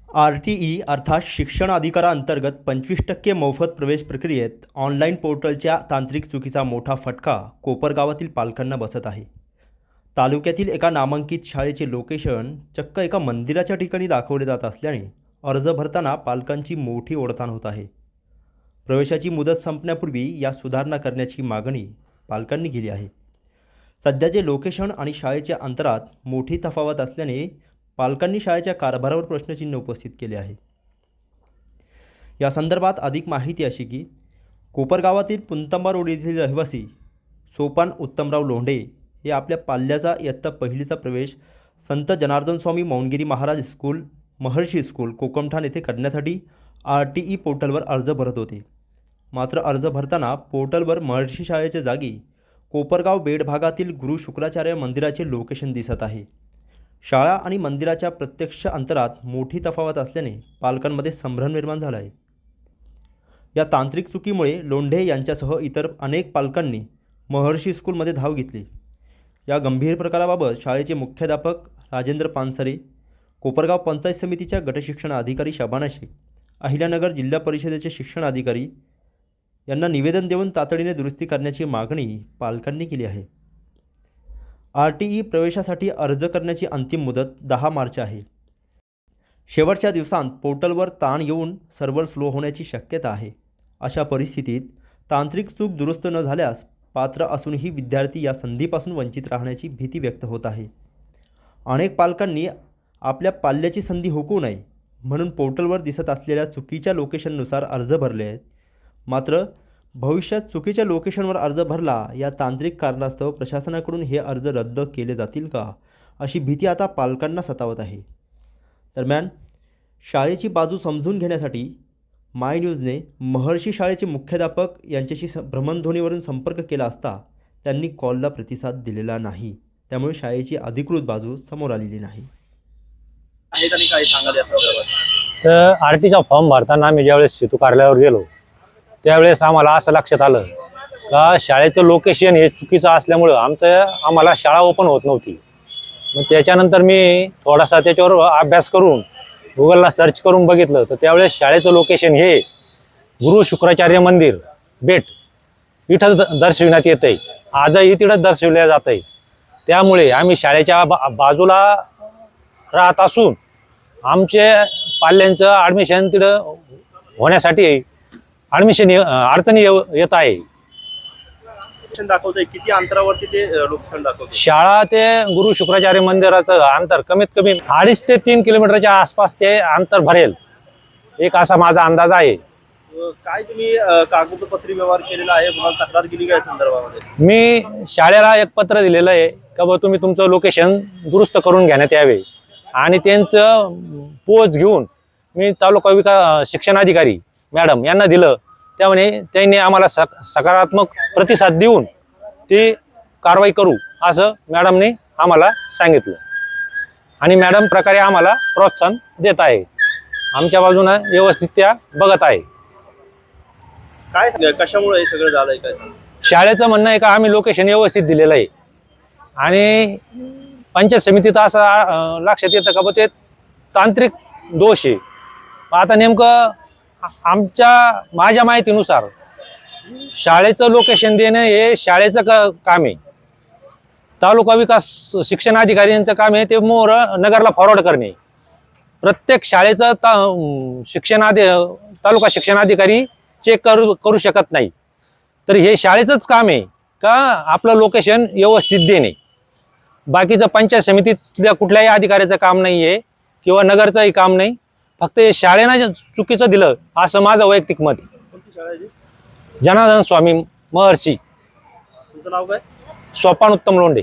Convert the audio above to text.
RTE अर्थात शिक्षण अधिकारांतर्गत 25% मोफत प्रवेश प्रक्रियेत ऑनलाईन पोर्टलच्या तांत्रिक चुकीचा मोठा फटका कोपरगावातील पालकांना बसत आहे। तालुक्यातील एका नामांकित शाळेचे लोकेशन चक्क एका मंदिराच्या ठिकाणी दाखवले जात असल्याने अर्ज भरताना पालकांची मोठी ओढताण होत आहे। प्रवेशाची मुदत संपण्यापूर्वी या सुधारणा करण्याची मागणी पालकांनी केली आहे। सध्याचे लोकेशन आणि शाळेच्या अंतरात मोठी तफावत असल्याने पालकांनी शाळेच्या कारभारावर प्रश्नचिन्ह उपस्थित केले आहे। या संदर्भात अधिक माहिती अशी की कोपरगावातील पुंतंबा रोड येथील रहिवासी सोपान उत्तमराव लोंढे हे आपल्या पाल्याचा इयत्ता पहिलीचा प्रवेश संत जनार्दन स्वामी मौनगिरी महाराज स्कूल महर्षी स्कूल कोकमठाण येथे करण्यासाठी RTE पोर्टलवर अर्ज भरत होते। मात्र अर्ज भरताना पोर्टलवर महर्षी शाळेच्या जागी कोपरगाव बेड भागातील गुरु शुक्राचार्य मंदिराचे लोकेशन दिसत आहे। शाळा आणि मंदिराच्या प्रत्यक्ष अंतरात मोठी तफावत असल्याने पालकांमध्ये संभ्रम निर्माण झाला आहे। या तांत्रिक चुकीमुळे लोंढे यांच्यासह इतर अनेक पालकांनी महर्षी स्कूलमध्ये धाव घेतली। या गंभीर प्रकाराबाबत शाळेचे मुख्याध्यापक राजेंद्र पानसरे, कोपरगाव पंचायत समितीच्या गटशिक्षण अधिकारी शबाना शेख, अहिल्यानगर जिल्हा परिषदेचे शिक्षण अधिकारी यांना निवेदन देऊन तातडीने दुरुस्ती करण्याची मागणी पालकांनी केली आहे। RTE प्रवेशासाठी अर्ज करण्याची अंतिम मुदत 10 मार्च आहे। शेवटच्या दिवसांत पोर्टलवर ताण येऊन सर्व्हर स्लो होण्याची शक्यता आहे। अशा परिस्थितीत तांत्रिक चूक दुरुस्त न झाल्यास पात्र असूनही विद्यार्थी या संधीपासून वंचित राहण्याची भीती व्यक्त होत आहे। अनेक पालकांनी आपल्या पाल्याची संधी हुकू नये म्हणून पोर्टलवर दिसत असलेल्या चुकीच्या लोकेशननुसार अर्ज भरले आहेत। मात्र भविष्यात चुकीच्या लोकेशनवर अर्ज भरला या तांत्रिक कारणास्तव प्रशासनाकडून हे अर्ज रद्द केले जातील का अशी भीती आता पालकांना सतावत आहे। दरम्यान शाळेची बाजू समजून घेण्यासाठी माय न्यूजने महर्षी शाळेचे मुख्याध्यापक यांच्याशी भ्रमणध्वनीवरून संपर्क केला असता त्यांनी कॉलला प्रतिसाद दिलेला नाही। त्यामुळे शाळेची अधिकृत बाजू समोर आलेली नाही। तर RTचा फॉर्म भरताना आम्ही ज्यावेळेस सेतू कार्यालयावर गेलो त्यावेळेस आम्हाला असं लक्षात आलं का शाळेचं लोकेशन हे चुकीचं असल्यामुळं आम्हाला शाळा ओपन होत नव्हती। मग त्याच्यानंतर मी थोडासा त्याच्यावर अभ्यास करून गुगलला सर्च करून बघितलं तर त्यावेळेस शाळेचं लोकेशन हे गुरु शुक्राचार्य मंदिर बेट इथं दर्शविण्यात येत आहे। आजही तिथं दर्शविल्या जात आहे। त्यामुळे आम्ही शाळेच्या बाजूला राहत असून आमचे पाल्यांचं ॲडमिशन तिथं होण्यासाठी ॲडमिशन अडचणी येत आहे। दाखवतंय किती अंतरावरती ते लोकेशन दाखवतंय? शाळा ते गुरु शुक्राचार्य मंदिराचं अंतर कमीत कमी 2.5 ते 3 किलोमीटरच्या आसपास ते अंतर भरेल एक असा माझा अंदाज आहे। काय तुम्ही कागदपत्री व्यवहार केलेला आहे, तुम्हाला तक्रार केली काय संदर्भामध्ये? मी शाळेला एक पत्र दिलेलं आहे का बा तुम्ही तुमचं लोकेशन दुरुस्त करून घेण्यात यावे आणि त्यांचं पोच घेऊन मी तालुका विकास शिक्षणाधिकारी मॅडम यांना दिलं। त्यामुळे त्यांनी आम्हाला सकारात्मक प्रतिसाद देऊन ती कारवाई करू असं मॅडमने आम्हाला सांगितलं आणि मॅडम प्रकारे आम्हाला प्रोत्साहन देत आहे। आमच्या बाजूने व्यवस्थित त्या बघत आहे। काय कशामुळे हे सगळं झालंय काय? शाळेचं म्हणणं आहे का आम्ही लोकेशन व्यवस्थित दिलेलं आहे आणि पंचायत समितीत असं लक्षात येतं का बा ते तांत्रिक दोष आहे। आता नेमकं माझ्या माहितीनुसार शाळेचं लोकेशन देणं हे शाळेचं काम आहे। तालुका विकास शिक्षण अधिकाऱ्यांचं काम आहे ते मोर नगरला फॉरवर्ड करणे। प्रत्येक शाळेचं तालुका शिक्षणाधिकारी चेक करू शकत नाही। तर हे शाळेचंच काम आहे का आपलं लोकेशन व्यवस्थित देणे। बाकीचं पंचायत समितीतल्या कुठल्याही अधिकाऱ्याचं काम नाही आहे किंवा नगरचंही काम नाही। फक्त हे शाळेनं चुकीचं दिलं असं माझं वैयक्तिक मत। कोणती शाळा आहे? जनार्दन स्वामी महर्षी। तुमचं नाव काय? सोपान उत्तम लोंढे।